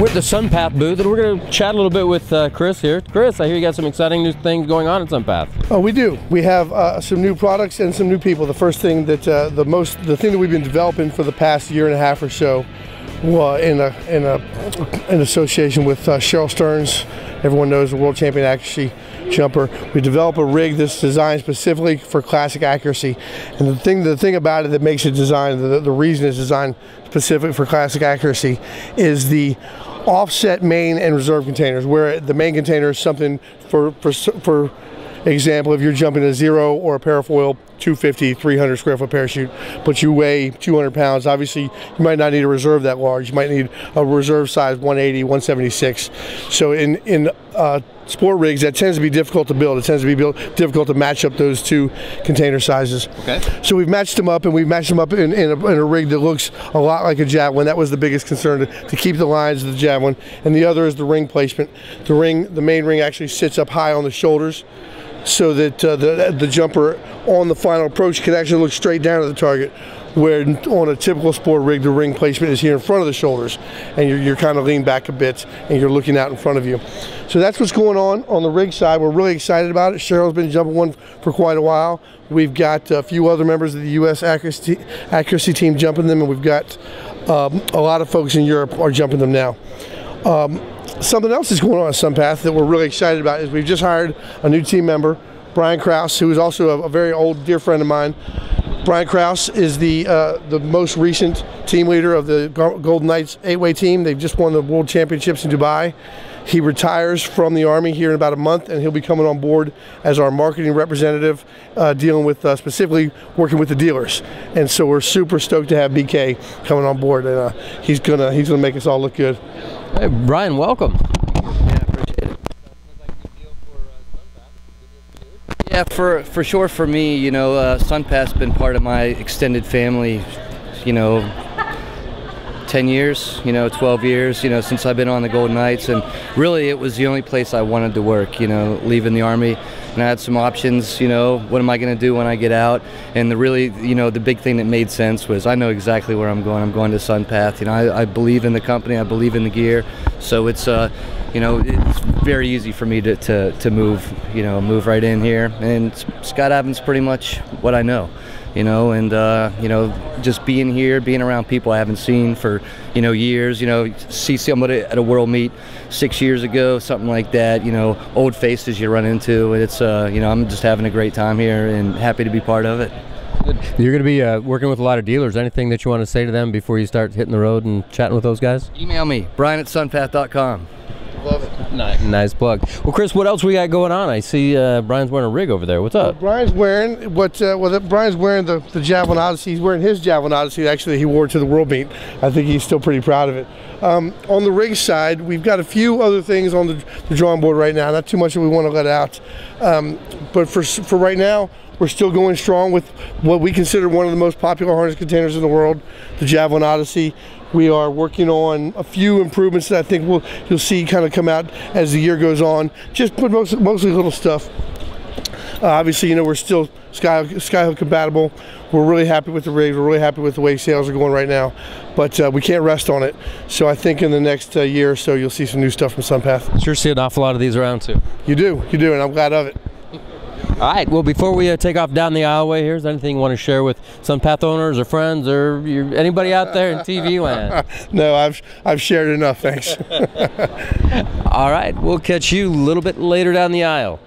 We're at the Sunpath booth, and we're going to chat a little bit with Chris here. Chris, I hear you got some exciting new things going on at Sunpath. Oh, we do. We have some new products and some new people. The first thing that the thing that we've been developing for the past year and a half or so, in association with Cheryl Stearns. Everyone knows the world champion accuracy jumper. We develop a rig that's designed specifically for classic accuracy. And the thing about it that makes it designed, the reason it's designed specific for classic accuracy, is the offset main and reserve containers, where the main container is something for example, if you're jumping a 0 or a parafoil 250, 300 square foot parachute, but you weigh 200 pounds, obviously you might not need a reserve that large. You might need a reserve size 180, 176. So in sport rigs, that tends to be difficult to build. It tends to be difficult to match up those two container sizes. Okay. So we've matched them up, and we've matched them up in a rig that looks a lot like a javelin. That was the biggest concern, to keep the lines of the javelin. And the other is the ring placement. The main ring actually sits up high on the shoulders, so that the jumper on the final approach can actually look straight down at the target, where on a typical sport rig the ring placement is here in front of the shoulders, and you're kind of leaning back a bit and you're looking out in front of you. So that's what's going on the rig side. We're really excited about it. Cheryl's been jumping one for quite a while. We've got a few other members of the U.S. accuracy team jumping them, and we've got a lot of folks in Europe are jumping them now. Something else is going on at Sunpath that we're really excited about is we've just hired a new team member, Brian Krause, who is also a very old dear friend of mine. Brian Krause is the most recent team leader of the Golden Knights 8-way team. They've just won the World Championships in Dubai. He retires from the Army here in about a month, and he'll be coming on board as our marketing representative, dealing with specifically working with the dealers. And so we're super stoked to have BK coming on board, and he's gonna make us all look good. Hey, Brian, welcome. Yeah, appreciate it. Yeah, for sure for me, you know, Sunpath's been part of my extended family, you know, 10 years, you know, 12 years, you know, since I've been on the Golden Knights, and really it was the only place I wanted to work, you know, leaving the Army. And I had some options, you know, what am I going to do when I get out? And the big thing that made sense was I know exactly where I'm going. I'm going to Sunpath. You know, I believe in the company. I believe in the gear. So it's, you know, it's very easy for me to move, you know, move right in here. And skydiving's pretty much what I know, you know, and, you know, just being here, being around people I haven't seen for, you know, years, you know, see somebody at a world meet 6 years ago, something like that, you know, old faces you run into, and it's, you know, I'm just having a great time here and happy to be part of it. You're going to be working with a lot of dealers. Anything that you want to say to them before you start hitting the road and chatting with those guys? Email me, Brian@sunpath.com. Love it. Nice plug. Well, Chris, what else we got going on? I see Brian's wearing a rig over there. What's up? Brian's wearing Brian's wearing the Javelin Odyssey. He's wearing his Javelin Odyssey. Actually, he wore it to the World Meet. I think he's still pretty proud of it. On the rig side, we've got a few other things on the drawing board right now. Not too much that we want to let out, but for right now, we're still going strong with what we consider one of the most popular harness containers in the world, the Javelin Odyssey. We are working on a few improvements that I think you'll see kind of come out as the year goes on. Just mostly little stuff. Obviously, you know, we're still Skyhook compatible. We're really happy with the rig. We're really happy with the way sales are going right now. But we can't rest on it. So I think in the next year or so, you'll see some new stuff from Sunpath. Sure see an awful lot of these around too. You do, and I'm glad of it. All right, well, before we take off down the aisleway here, is there anything you want to share with Sunpath owners or friends or anybody out there in TV land? No, I've shared enough, thanks. All right, we'll catch you a little bit later down the aisle.